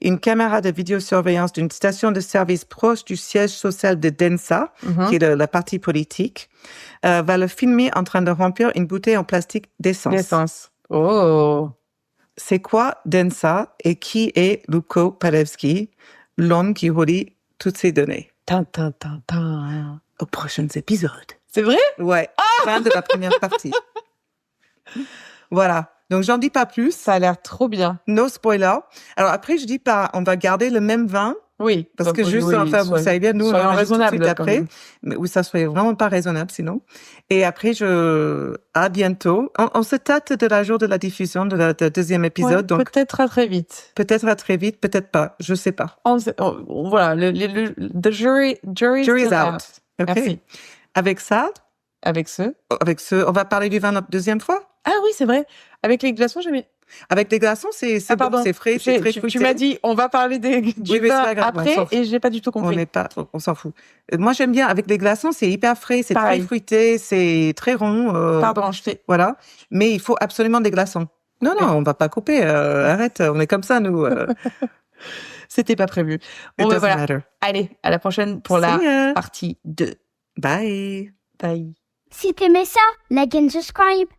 une caméra de vidéosurveillance d'une station de service proche du siège social de Densa, qui est la partie politique, va le filmer en train de remplir une bouteille en plastique d'essence. Oh. C'est quoi Densa et qui est Ljupko Palevski, l'homme qui relie toutes ces données? Aux prochains épisodes. C'est vrai? Ouais. Fin de la première partie. Voilà. Donc, j'en dis pas plus. Ça a l'air trop bien. No spoiler. Alors, après, je dis pas, on va garder le même vin. Oui. Parce que juste, enfin, vous savez bien, nous, on en rajoute tout de suite après. Mais oui, ça serait vraiment pas raisonnable, sinon. Et après, à bientôt. On se tâte de la jour de la diffusion de la deuxième épisode. Ouais, donc, peut-être à très vite. Peut-être à très vite, peut-être pas. Je sais pas. Voilà. The jury is out. OK. Merci. Avec ça. Avec ce, on va parler du vin la deuxième fois? Ah oui, c'est vrai. Avec les glaçons, Avec les glaçons, c'est bon, c'est frais, c'est très fruité. Tu m'as dit, on va parler du vin après, et j'ai pas du tout compris. On s'en fout. Moi, j'aime bien. Avec les glaçons, c'est hyper frais, c'est très fruité, c'est très rond. Pardon, je fais. Voilà. Mais il faut absolument des glaçons. Non, on va pas couper. Arrête, on est comme ça, nous. C'était pas prévu. Bon, ben voilà. Allez, à la prochaine pour la partie 2. Bye. Bye. Si t'aimais ça, like and subscribe.